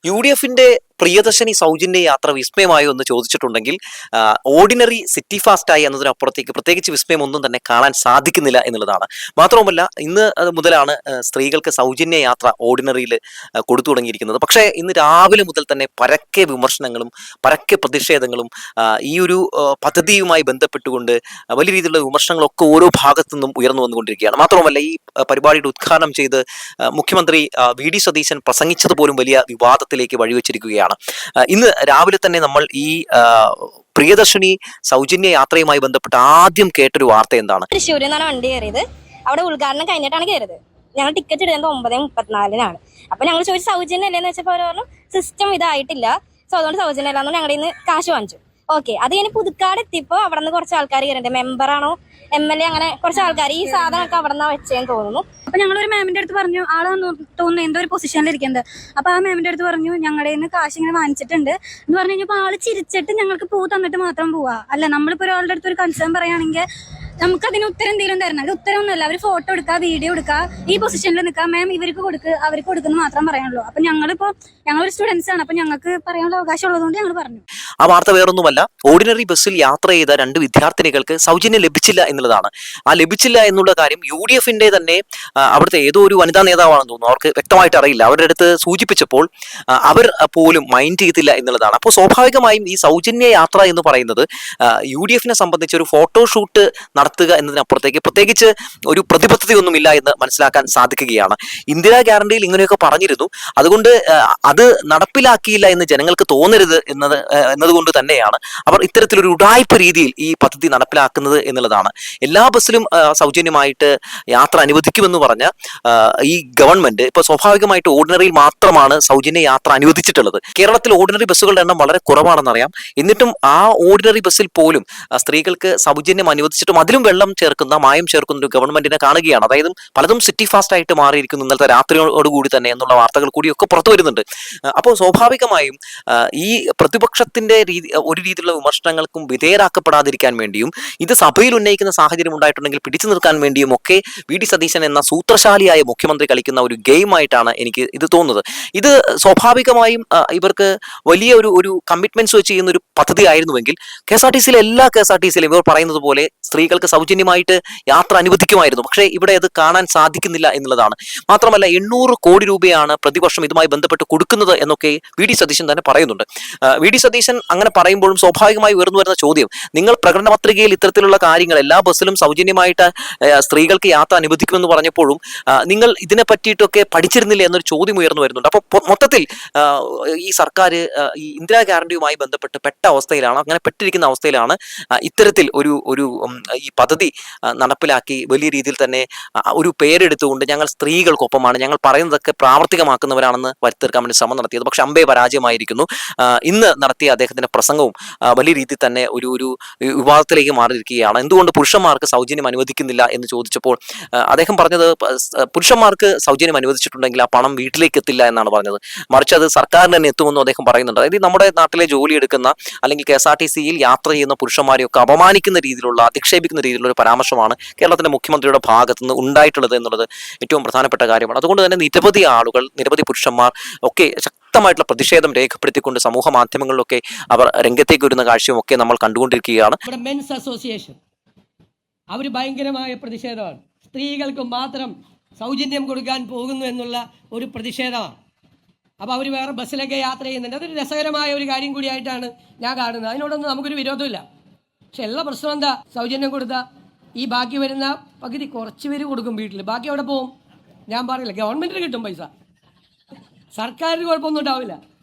UDFിന്റെ പ്രിയദർശിനി സൗജന്യ യാത്ര വിസ്മയമായോ എന്ന് ചോദിച്ചിട്ടുണ്ടെങ്കിൽ ഓർഡിനറി സിറ്റി ഫാസ്റ്റായി എന്നതിനപ്പുറത്തേക്ക് പ്രത്യേകിച്ച് വിസ്മയം ഒന്നും തന്നെ കാണാൻ സാധിക്കുന്നില്ല എന്നുള്ളതാണ്. മാത്രവുമല്ല ഇന്ന് മുതലാണ് സ്ത്രീകൾക്ക് സൗജന്യ യാത്ര ഓർഡിനറിയിൽ കൊടുത്തു തുടങ്ങിയിരിക്കുന്നത്. പക്ഷേ ഇന്ന് രാവിലെ മുതൽ തന്നെ പരക്കെ വിമർശനങ്ങളും പരക്കെ പ്രതിഷേധങ്ങളും ഈ ഒരു പദ്ധതിയുമായി ബന്ധപ്പെട്ടുകൊണ്ട് വലിയ രീതിയിലുള്ള വിമർശനങ്ങളൊക്കെ ഓരോ ഭാഗത്തു നിന്നും ഉയർന്നു വന്നുകൊണ്ടിരിക്കുകയാണ്. മാത്രവുമല്ല ഈ പരിപാടിയുടെ ഉദ്ഘാടനം ചെയ്ത് മുഖ്യമന്ത്രി VD സതീശൻ പ്രസംഗിച്ചത് പോലും വലിയ വിവാദത്തിലേക്ക് വഴിവെച്ചിരിക്കുകയാണ്. ഇന്ന് രാവിലെ തന്നെ നമ്മൾ ഈ പ്രിയദർശിനി സൗജന്യ യാത്രയുമായി ബന്ധപ്പെട്ട് ആദ്യം കേട്ടൊരു വാർത്ത എന്താണ്? തൃശ്ശൂരിൽ നിന്നാണ് വണ്ടി കയറിയത്. അവിടെ ഉദ്ഘാടനം കഴിഞ്ഞിട്ടാണ് കയറിയത്. ഞങ്ങൾ ടിക്കറ്റ് എടുക്കുന്നത് 9:34 അപ്പൊ ഞങ്ങൾ ചോദിച്ചു സൗജന്യം അല്ലേന്ന് വെച്ചപ്പോൾ അവർ പറഞ്ഞു സിസ്റ്റം ഇതായിട്ടില്ല, സോ അതുകൊണ്ട് സൗജന്യം അല്ലാന്ന് ഞങ്ങളുടെ ഇന്ന് കാശ് വാങ്ങിച്ചു. ഓക്കെ, അത് കഴിഞ്ഞ് പുതുക്കാട് എത്തിയപ്പോ അവിടെ നിന്ന് കുറച്ച് ആൾക്കാർ കയറിണ്ട്. മെമ്പറാണോ MLA അങ്ങനെ കുറച്ച് ആൾക്കാർ ഈ സാധനമൊക്കെ അവിടെ നിന്നാ വെച്ചേന്ന് തോന്നുന്നു. അപ്പൊ ഞങ്ങളൊരു മാമിന്റെ അടുത്ത് പറഞ്ഞു, ആള് തോന്നുന്നു എന്തോ ഒരു പൊസിഷനിൽ ഇരിക്കുന്നത്. അപ്പൊ ആ മാമിന്റെ അടുത്ത് പറഞ്ഞു ഞങ്ങളുടെ നിന്ന് കാശ് ഇങ്ങനെ വാങ്ങിച്ചിട്ടുണ്ട് എന്ന് പറഞ്ഞു കഴിഞ്ഞപ്പോ ആള് ചിരിച്ചിട്ട് ഞങ്ങൾക്ക് പൂ തന്നിട്ട് മാത്രം പോവാ. അല്ല, നമ്മളിപ്പോ ഒരാളുടെ അടുത്ത് ഒരു കൺസേൺ പറയുകയാണെങ്കിൽ നമുക്ക് അതിന് ഉത്തരം എന്തെങ്കിലും തരണം. അത് ഉത്തരമൊന്നുമല്ല, അവർ ഫോട്ടോ എടുക്കുക, വീഡിയോ എടുക്കുക, ഈ പൊസിഷനിൽ നിൽക്കുക, മാം ഇവർക്ക് കൊടുക്കുക, അവർക്ക് കൊടുക്കുന്നു മാത്രം പറയാനുള്ളൂ. അപ്പൊ ഞങ്ങളൊരു സ്റ്റുഡൻസ് ആണ്, അപ്പൊ ഞങ്ങൾക്ക് പറയാനുള്ള അവകാശം ഉള്ളതുകൊണ്ട് ഞങ്ങൾ പറഞ്ഞു. ആ വാർത്ത വേറൊന്നുമല്ല, ഓർഡിനറി ബസ്സിൽ യാത്ര ചെയ്ത 2 വിദ്യാർത്ഥിനികൾക്ക് സൗജന്യം ലഭിച്ചില്ല എന്നുള്ളതാണ്. ആ ലഭിച്ചില്ല എന്നുള്ള കാര്യം UDFിന്റെ തന്നെ അവിടുത്തെ ഏതോ ഒരു വനിതാ നേതാവാണെന്ന് തോന്നുന്നു, അവർക്ക് വ്യക്തമായിട്ട് അറിയില്ല. അവരുടെ അടുത്ത് സൂചിപ്പിച്ചപ്പോൾ അവർ പോലും മൈൻഡ് ചെയ്തില്ല എന്നുള്ളതാണ്. അപ്പോൾ സ്വാഭാവികമായും ഈ സൗജന്യ യാത്ര എന്ന് പറയുന്നത് UDFിനെ സംബന്ധിച്ച് ഒരു ഫോട്ടോഷൂട്ട് നടത്തുക എന്നതിനപ്പുറത്തേക്ക് പ്രത്യേകിച്ച് ഒരു പ്രതിബദ്ധതയൊന്നുമില്ല എന്ന് മനസ്സിലാക്കാൻ സാധിക്കുകയാണ്. ഇന്ദിരാ ഗ്യാരണ്ടിയിൽ ഇങ്ങനെയൊക്കെ പറഞ്ഞിരുന്നു, അതുകൊണ്ട് അത് നടപ്പിലാക്കിയില്ല എന്ന് ജനങ്ങൾക്ക് തോന്നരുത് എന്നതുകൊണ്ട് തന്നെയാണ് അവർ ഇത്തരത്തിലൊരു ഉഡായിപ്പ് രീതിയിൽ ഈ പദ്ധതി നടപ്പിലാക്കുന്നത് എന്നുള്ളതാണ്. എല്ലാ ബസ്സിലും സൗജന്യമായിട്ട് യാത്ര അനുവദിക്കുമെന്ന് പറഞ്ഞ ഈ ഗവൺമെന്റ് ഇപ്പൊ സ്വാഭാവികമായിട്ട് ഓർഡിനറിയിൽ മാത്രമാണ് സൗജന്യ യാത്ര അനുവദിച്ചിട്ടുള്ളത്. കേരളത്തിൽ ഓർഡിനറി ബസ്സുകളുടെ എണ്ണം വളരെ കുറവാണെന്നറിയാം. എന്നിട്ടും ആ ഓർഡിനറി ബസ്സിൽ പോലും സ്ത്രീകൾക്ക് സൗജന്യം അനുവദിച്ചിട്ടും അതിലും വെള്ളം ചേർക്കുന്ന മായം ചേർക്കുന്ന ഒരു ഗവൺമെന്റിനെ കാണുകയാണ്. അതായത് പലതും സിറ്റി ഫാസ്റ്റ് ആയിട്ട് മാറിയിരിക്കുന്നു ഇന്നലത്തെ രാത്രിയോടുകൂടി തന്നെ എന്നുള്ള വാർത്തകൾ കൂടിയൊക്കെ പുറത്തു വരുന്നുണ്ട്. അപ്പോൾ സ്വാഭാവികമായും ഈ പ്രതിപക്ഷത്തിന്റെ ഒരു രീതിയിലുള്ള വിമർശനങ്ങൾക്കും വിധേയരാക്കപ്പെടാതിരിക്കാൻ വേണ്ടിയും ഇത് സഭയിൽ ഉന്നയിക്കുന്ന സാഹചര്യം ഉണ്ടായിട്ടുണ്ടെങ്കിൽ പിടിച്ചു നിർത്താൻ വേണ്ടിയും ഒക്കെ VD സതീശൻ എന്ന സൂത്രശാലിയായ മുഖ്യമന്ത്രി കളിക്കുന്ന ഒരു ഗെയിം ആയിട്ടാണ് എനിക്ക് ഇത് തോന്നുന്നത്. ഇത് സ്വാഭാവികമായും ഇവർക്ക് വലിയ ഒരു കമ്മിറ്റ്മെന്റ്സ് വെച്ച് ചെയ്യുന്ന ഒരു പദ്ധതി ആയിരുന്നുവെങ്കിൽ KSRTCയിലെ എല്ലാ KSRTCയിലും ഇവർ പറയുന്നത് പോലെ സ്ത്രീകൾക്ക് സൗജന്യമായിട്ട് യാത്ര അനുവദിക്കുമായിരുന്നു. പക്ഷേ ഇവിടെ അത് കാണാൻ സാധിക്കുന്നില്ല എന്നുള്ളതാണ്. മാത്രമല്ല 800 കോടി രൂപയാണ് പ്രതിവർഷം ഇതുമായി ബന്ധപ്പെട്ട് കൊടുക്കുന്നത് എന്നൊക്കെ VD സതീശൻ തന്നെ പറയുന്നുണ്ട്. VD സതീശൻ അങ്ങനെ പറയുമ്പോഴും സ്വാഭാവികമായി ഉയർന്നു വരുന്ന ചോദ്യം, നിങ്ങൾ പ്രകടന പത്രികയിൽ ഇത്തരത്തിലുള്ള കാര്യങ്ങൾ എല്ലാ ബസ്സിലും സൗജന്യമായിട്ട് സ്ത്രീകൾക്ക് യാത്ര അനുവദിക്കുമെന്ന് പറഞ്ഞപ്പോഴും നിങ്ങൾ ഇതിനെ പറ്റിയിട്ടൊക്കെ പഠിച്ചിരുന്നില്ല എന്നൊരു ചോദ്യം ഉയർന്നു വരുന്നുണ്ട്. അപ്പോൾ മൊത്തത്തിൽ ഈ സർക്കാർ ഈ ഇന്ദിരാ ഗ്യാരണ്ടിയുമായി ബന്ധപ്പെട്ട് പെട്ട അവസ്ഥയിലാണ്, അങ്ങനെ പെട്ടിരിക്കുന്ന അവസ്ഥയിലാണ് ഇത്തരത്തിൽ ഒരു ഈ പദ്ധതി നടപ്പിലാക്കി വലിയ രീതിയിൽ തന്നെ ഒരു പേരെടുത്തുകൊണ്ട് ഞങ്ങൾ സ്ത്രീകൾക്കൊപ്പമാണ്, ഞങ്ങൾ പറയുന്നതൊക്കെ പ്രാവർത്തികമാക്കുന്നവരാണെന്ന് വരുത്തീർക്കാൻ വേണ്ടി ശ്രമം നടത്തിയത്. പക്ഷെ അമ്പേ പരാജയമായിരിക്കുന്നു. ഇന്ന് നടത്തിയ അദ്ദേഹത്തിന്റെ പ്രസംഗവും വലിയ രീതിയിൽ തന്നെ ഒരു വിവാദത്തിലേക്ക് മാറിയിരിക്കുകയാണ്. എന്തുകൊണ്ട് പുരുഷന്മാർക്ക് സൗജന്യം അനുവദിക്കുന്നില്ല എന്ന് ചോദിച്ചപ്പോൾ അദ്ദേഹം പറഞ്ഞത് പുരുഷന്മാർക്ക് സൗജന്യം അനുവദിച്ചിട്ടുണ്ടെങ്കിൽ ആ പണം വീട്ടിലേക്ക് എത്തില്ല എന്നാണ് പറഞ്ഞത്, മറിച്ച് അത് സർക്കാരിന് തന്നെ എത്തുമെന്നും അദ്ദേഹം പറയുന്നുണ്ട്. അതായത് നമ്മുടെ നാട്ടിലെ ജോലി എടുക്കുന്ന അല്ലെങ്കിൽ KSRTCയിൽ യാത്ര ചെയ്യുന്ന പുരുഷന്മാരെയൊക്കെ അപമാനിക്കുന്ന രീതിയിലുള്ള അധിക്ഷേപിക്കുന്ന രീതിയിലുള്ള ഒരു പരാമർശമാണ് കേരളത്തിന്റെ മുഖ്യമന്ത്രിയുടെ ഭാഗത്തു നിന്ന് ഉണ്ടായിട്ടുള്ളത് എന്നുള്ളത് ഏറ്റവും പ്രധാനപ്പെട്ട കാര്യമാണ്. അതുകൊണ്ട് തന്നെ നിരവധി ആളുകൾ, നിരവധി പുരുഷന്മാർ ഒക്കെ ശക്തമായിട്ടുള്ള പ്രതിഷേധം രേഖപ്പെടുത്തിക്കൊണ്ട് സമൂഹ മാധ്യമങ്ങളിലൊക്കെ അവർ രംഗത്തേക്ക് വരുന്ന കാഴ്ചയും ഒക്കെ നമ്മൾ കണ്ടുകൊണ്ടിരിക്കുകയാണ്. മെൻസ് അസോസിയേഷൻ അവർ ഭയങ്കരമായ പ്രതിഷേധമാണ്. സ്ത്രീകൾക്ക് മാത്രം സൗജന്യം കൊടുക്കാൻ പോകുന്നു എന്നുള്ള ഒരു പ്രതിഷേധമാണ്. അപ്പോൾ അവർ വേറെ ബസ്സിലൊക്കെ യാത്ര ചെയ്യുന്നുണ്ട്. അതൊരു രസകരമായ ഒരു കാര്യം കൂടിയായിട്ടാണ് ഞാൻ കാണുന്നത്. അതിനോടൊന്നും നമുക്കൊരു വിരോധമില്ല. പക്ഷെ എല്ലാ പ്രശ്നം എന്താ, സൗജന്യം കൊടുത്താൽ ഈ ബാക്കി വരുന്ന പകുതി കുറച്ച് പേര് കൊടുക്കും വീട്ടിൽ, ബാക്കി അവിടെ പോവും. ഞാൻ പറയില്ല, ഗവൺമെൻറ്റിന് കിട്ടും പൈസ, സർക്കാരിന് കുഴപ്പമൊന്നും ഉണ്ടാവില്ല,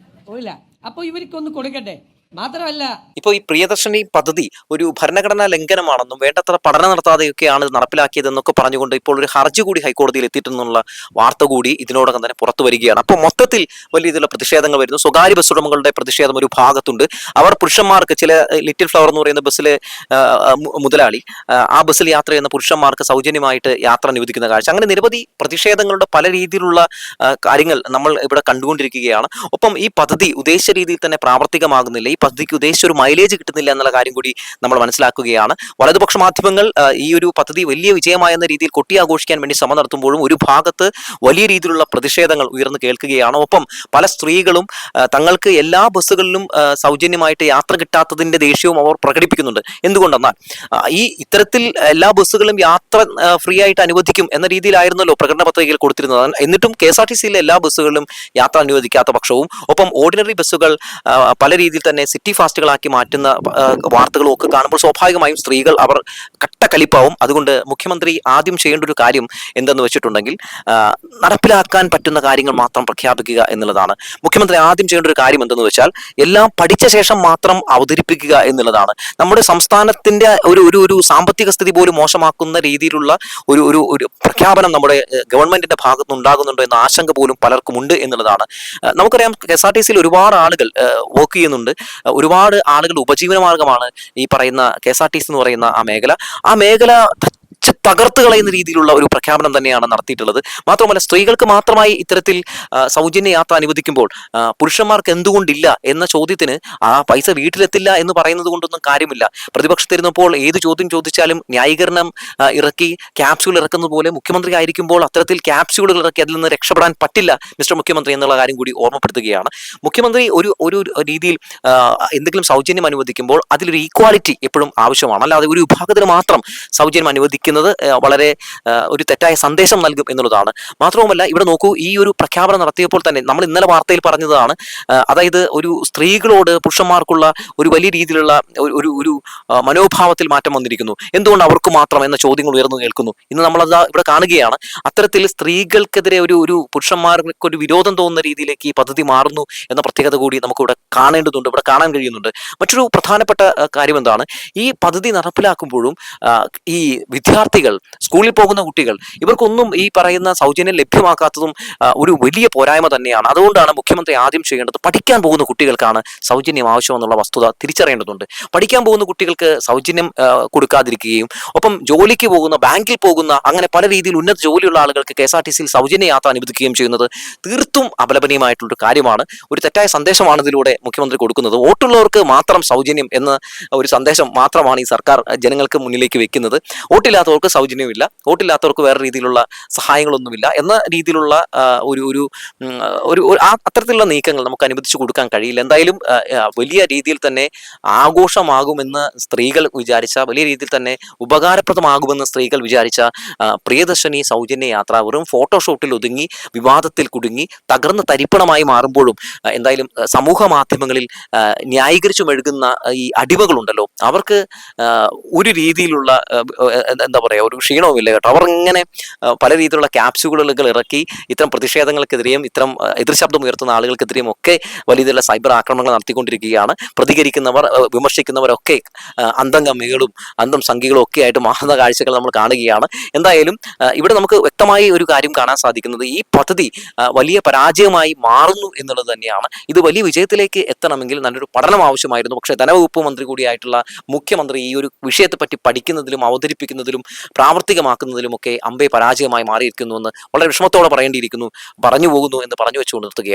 പോയില്ല. അപ്പോൾ ഇവർക്കൊന്ന് കൊടുക്കട്ടെ. മാത്രമല്ല ഇപ്പോൾ ഈ പ്രിയദർശിനി പദ്ധതി ഒരു ഭരണഘടനാ ലംഘനമാണെന്നും വേണ്ടത്ര പഠനം നടത്താതെയൊക്കെയാണ് ഇത് നടപ്പിലാക്കിയതെന്നൊക്കെ പറഞ്ഞുകൊണ്ട് ഇപ്പോൾ ഒരു ഹർജി കൂടി ഹൈക്കോടതിയിൽ എത്തിയിട്ടുള്ള വാർത്ത കൂടി ഇതിനോടകം തന്നെ പുറത്തു വരികയാണ്. അപ്പോൾ മൊത്തത്തിൽ വലിയ രീതിയിലുള്ള പ്രതിഷേധങ്ങൾ വരുന്നു. സ്വകാര്യ ബസ് ഉടമകളുടെ പ്രതിഷേധം ഒരു ഭാഗത്തുണ്ട്. അവർ പുരുഷന്മാർക്ക് ചില ലിറ്റിൽ ഫ്ലവർ എന്ന് പറയുന്ന ബസ്സിലെ മുതലാളി ആ ബസ്സിൽ യാത്ര ചെയ്യുന്ന പുരുഷന്മാർക്ക് സൗജന്യമായിട്ട് യാത്ര അനുവദിക്കുന്ന കാഴ്ച, അങ്ങനെ നിരവധി പ്രതിഷേധങ്ങളുടെ പല രീതിയിലുള്ള കാര്യങ്ങൾ നമ്മൾ ഇവിടെ കണ്ടുകൊണ്ടിരിക്കുകയാണ്. ഒപ്പം ഈ പദ്ധതി ഉദ്ദേശിച്ച രീതിയിൽ തന്നെ പ്രാവർത്തികമാകുന്നില്ല. ഈ പദ്ധതിക്ക് ഉദ്ദേശിച്ച ഒരു മൈലേജ് കിട്ടുന്നില്ല എന്നുള്ള കാര്യം കൂടി നമ്മൾ മനസ്സിലാക്കുകയാണ്. വലതുപക്ഷ മാധ്യമങ്ങൾ ഈ ഒരു പദ്ധതി വലിയ വിജയമായെന്ന രീതിയിൽ കൊട്ടിയാഘോഷിക്കാൻ വേണ്ടി ശ്രമം നടത്തുമ്പോഴും ഒരു ഭാഗത്ത് വലിയ രീതിയിലുള്ള പ്രതിഷേധങ്ങൾ ഉയർന്നു കേൾക്കുകയാണ്. ഒപ്പം പല സ്ത്രീകളും തങ്ങൾക്ക് എല്ലാ ബസ്സുകളിലും സൗജന്യമായിട്ട് യാത്ര കിട്ടാത്തതിന്റെ ദേഷ്യവും അവർ പ്രകടിപ്പിക്കുന്നുണ്ട്. എന്തുകൊണ്ടെന്നാൽ ഇത്തരത്തിൽ എല്ലാ ബസ്സുകളും യാത്ര ഫ്രീ ആയിട്ട് അനുവദിക്കും എന്ന രീതിയിലായിരുന്നല്ലോ പ്രകടന പത്രികയിൽ കൊടുത്തിരുന്നത്. എന്നിട്ടും KSRTCയിലെ എല്ലാ ബസ്സുകളിലും യാത്ര അനുവദിക്കാത്ത പക്ഷവും ഒപ്പം ഓർഡിനറി ബസ്സുകൾ പല രീതിയിൽ തന്നെ സിറ്റി ഫാസ്റ്റുകളാക്കി മാറ്റുന്ന വാർത്തകളും ഒക്കെ കാണുമ്പോൾ സ്വാഭാവികമായും സ്ത്രീകൾ അവർ കട്ടക്കലിപ്പാവും. അതുകൊണ്ട് മുഖ്യമന്ത്രി ആദ്യം ചെയ്യേണ്ട ഒരു കാര്യം എന്തെന്ന് വെച്ചിട്ടുണ്ടെങ്കിൽ നടപ്പിലാക്കാൻ പറ്റുന്ന കാര്യങ്ങൾ മാത്രം പ്രഖ്യാപിക്കുക എന്നുള്ളതാണ്. മുഖ്യമന്ത്രി ആദ്യം ചെയ്യേണ്ട ഒരു കാര്യം എന്തെന്ന് വെച്ചാൽ എല്ലാം പഠിച്ച ശേഷം മാത്രം അവതരിപ്പിക്കുക എന്നുള്ളതാണ്. നമ്മുടെ സംസ്ഥാനത്തിന്റെ ഒരു സാമ്പത്തിക സ്ഥിതി പോലും മോശമാക്കുന്ന രീതിയിലുള്ള ഒരു പ്രഖ്യാപനം നമ്മുടെ ഗവൺമെന്റിന്റെ ഭാഗത്ത് ഉണ്ടാകുന്നുണ്ടോ എന്ന ആശങ്ക പോലും പലർക്കും ഉണ്ട് എന്നുള്ളതാണ്. നമുക്കറിയാം KSRTCയിൽ ഒരുപാട് ആളുകൾ വർക്ക് ചെയ്യുന്നുണ്ട്. ഒരുപാട് ആളുകൾ ഉപജീവനമാർഗമാണ് ഈ പറയുന്ന KSRTC എന്ന് പറയുന്ന ആ മേഖല തകർത്ത് കളയുന്ന രീതിയിലുള്ള ഒരു പ്രഖ്യാപനം തന്നെയാണ് നടത്തിയിട്ടുള്ളത്. മാത്രമല്ല സ്ത്രീകൾക്ക് മാത്രമായി ഇത്തരത്തിൽ സൗജന്യ യാത്ര അനുവദിക്കുമ്പോൾ പുരുഷന്മാർക്ക് എന്തുകൊണ്ടില്ല എന്ന ചോദ്യത്തിന് ആ പൈസ വീട്ടിലെത്തില്ല എന്ന് പറയുന്നത് കൊണ്ടൊന്നും കാര്യമില്ല. പ്രതിപക്ഷത്തിരുന്നപ്പോൾ ഏത് ചോദ്യം ചോദിച്ചാലും ന്യായീകരണം ഇറക്കി ക്യാപ്സ്യൂൾ ഇറക്കുന്നത് പോലെ മുഖ്യമന്ത്രി ആയിരിക്കുമ്പോൾ അത്തരത്തിൽ ക്യാപ്സ്യൂളുകൾ ഇറക്കി അതിൽ നിന്ന് രക്ഷപ്പെടാൻ പറ്റില്ല മിസ്റ്റർ മുഖ്യമന്ത്രി എന്നുള്ള കാര്യം കൂടി ഓർമ്മപ്പെടുത്തുകയാണ്. മുഖ്യമന്ത്രി ഒരു രീതിയിൽ എന്തെങ്കിലും സൗജന്യം അനുവദിക്കുമ്പോൾ അതിലൊരു ഈക്വാലിറ്റി എപ്പോഴും ആവശ്യമാണ്. അല്ലാതെ ഒരു വിഭാഗത്തിന് മാത്രം സൗജന്യം അനുവദിക്കുന്നത് വളരെ ഒരു തെറ്റായ സന്ദേശം നൽകും എന്നുള്ളതാണ്. മാത്രവുമല്ല ഇവിടെ നോക്കൂ, ഈ ഒരു പ്രഖ്യാപനം നടത്തിയപ്പോൾ തന്നെ നമ്മൾ ഇന്നലെ വാർത്തയിൽ പറഞ്ഞതാണ്, അതായത് ഒരു സ്ത്രീകളോട് പുരുഷന്മാർക്കുള്ള ഒരു വലിയ രീതിയിലുള്ള ഒരു മനോഭാവത്തിൽ മാറ്റം വന്നിരിക്കുന്നു. എന്തുകൊണ്ട് അവർക്ക് മാത്രം എന്ന ചോദ്യങ്ങൾ ഉയർന്നു കേൾക്കുന്നു. ഇന്ന് നമ്മളത് ഇവിടെ കാണുകയാണ്. അത്തരത്തിൽ സ്ത്രീകൾക്കെതിരെ ഒരു പുരുഷന്മാർക്ക് ഒരു വിരോധം തോന്നുന്ന രീതിയിലേക്ക് ഈ പദ്ധതി മാറുന്നു എന്ന പ്രത്യേകത കൂടി നമുക്ക് ഇവിടെ കാണേണ്ടതുണ്ട്, ഇവിടെ കാണാൻ കഴിയുന്നുണ്ട്. മറ്റൊരു പ്രധാനപ്പെട്ട കാര്യം എന്താണ്, ഈ പദ്ധതി നടപ്പിലാക്കുമ്പോഴും ഈ വിദ്യാർത്ഥികൾ, സ്കൂളിൽ പോകുന്ന കുട്ടികൾ, ഇവർക്കൊന്നും ഈ പറയുന്ന സൗജന്യം ലഭ്യമാക്കാത്തതും ഒരു വലിയ പോരായ്മ തന്നെയാണ്. അതുകൊണ്ടാണ് മുഖ്യമന്ത്രി ആദ്യം ചെയ്യേണ്ടത് പഠിക്കാൻ പോകുന്ന കുട്ടികൾക്കാണ് സൗജന്യം ആവശ്യമെന്നുള്ള വസ്തുത തിരിച്ചറിയേണ്ടതുണ്ട്. പഠിക്കാൻ പോകുന്ന കുട്ടികൾക്ക് സൗജന്യം കൊടുക്കാതിരിക്കുകയും ഒപ്പം ജോലിക്ക് പോകുന്ന, ബാങ്കിൽ പോകുന്ന, അങ്ങനെ പല രീതിയിൽ ഉന്നത ജോലിയുള്ള ആളുകൾക്ക് KSRTCയിൽ സൗജന്യ യാത്ര അനുവദിക്കുകയും ചെയ്യുന്നത് തീർത്തും അപലപനീയമായിട്ടുള്ളൊരു കാര്യമാണ്. ഒരു തെറ്റായ സന്ദേശമാണ് ഇതിലൂടെ മുഖ്യമന്ത്രി കൊടുക്കുന്നത്. വോട്ടുള്ളവർക്ക് മാത്രം സൗജന്യം എന്ന ഒരു സന്ദേശം മാത്രമാണ് ഈ സർക്കാർ ജനങ്ങൾക്ക് മുന്നിലേക്ക് വെക്കുന്നത്. വോട്ടില്ലാത്തവർക്ക് സൗജന്യമില്ല, വോട്ടില്ലാത്തവർക്ക് വേറെ രീതിയിലുള്ള സഹായങ്ങളൊന്നുമില്ല എന്ന രീതിയിലുള്ള അത്തരത്തിലുള്ള നീക്കങ്ങൾ നമുക്ക് അനുവദിച്ചു കൊടുക്കാൻ കഴിയില്ല. എന്തായാലും വലിയ രീതിയിൽ തന്നെ ആഘോഷമാകുമെന്ന് സ്ത്രീകൾ വിചാരിച്ച, വലിയ രീതിയിൽ തന്നെ ഉപകാരപ്രദമാകുമെന്ന് സ്ത്രീകൾ വിചാരിച്ച പ്രിയദർശിനി സൗജന്യ യാത്ര വെറും ഫോട്ടോഷൂട്ടിൽ ഒതുങ്ങി വിവാദത്തിൽ കുടുങ്ങി തകർന്ന് തരിപ്പണമായി മാറുമ്പോഴും എന്തായാലും സമൂഹ മാധ്യമങ്ങളിൽ ന്യായീകരിച്ചു മെഴുകുന്ന ഈ അടിമകളുണ്ടല്ലോ, അവർക്ക് ഒരു രീതിയിലുള്ള എന്താ പറയുക, ഒരു ക്ഷീണവുമില്ല കേട്ടോ. അവർ ഇങ്ങനെ പല രീതിയിലുള്ള ക്യാപ്സ്യൂളുകൾ ഇറക്കി ഇത്തരം പ്രതിഷേധങ്ങൾക്കെതിരെയും ഇത്തരം എതിർശബ്ദം ഉയർത്തുന്ന ആളുകൾക്കെതിരെയും ഒക്കെ വലിയ രീതിയിലുള്ള സൈബർ ആക്രമണങ്ങൾ നടത്തിക്കൊണ്ടിരിക്കുകയാണ്. പ്രതികരിക്കുന്നവർ, വിമർശിക്കുന്നവരൊക്കെ അന്തംഗമികളും അന്തം സംഖ്യകളും ഒക്കെ ആയിട്ട് മാറുന്ന കാഴ്ചകൾ നമ്മൾ കാണുകയാണ്. എന്തായാലും ഇവിടെ നമുക്ക് വ്യക്തമായി ഒരു കാര്യം കാണാൻ സാധിക്കുന്നത്, ഈ പദ്ധതി വലിയ പരാജയമായി മാറുന്നു എന്നുള്ളത് തന്നെയാണ്. ഇത് വലിയ വിജയത്തിലേക്ക് എത്തണമെങ്കിൽ നല്ലൊരു പഠനം ആവശ്യമായിരുന്നു. പക്ഷേ ധനവകുപ്പ് മന്ത്രി കൂടിയായിട്ടുള്ള മുഖ്യമന്ത്രി ഈ ഒരു വിഷയത്തെപ്പറ്റി പഠിക്കുന്നതിലും അവതരിപ്പിക്കുന്നതിലും പ്രാവർത്തികമാക്കുന്നതിലുമൊക്കെ അമ്പേ പരാജയമായി മാറിയിരിക്കുന്നുവെന്ന് വളരെ വിഷമത്തോടെ പറഞ്ഞു പോകുന്നു എന്ന് പറഞ്ഞു വെച്ചുകൊണ്ട് നിർത്തുകയാണ്.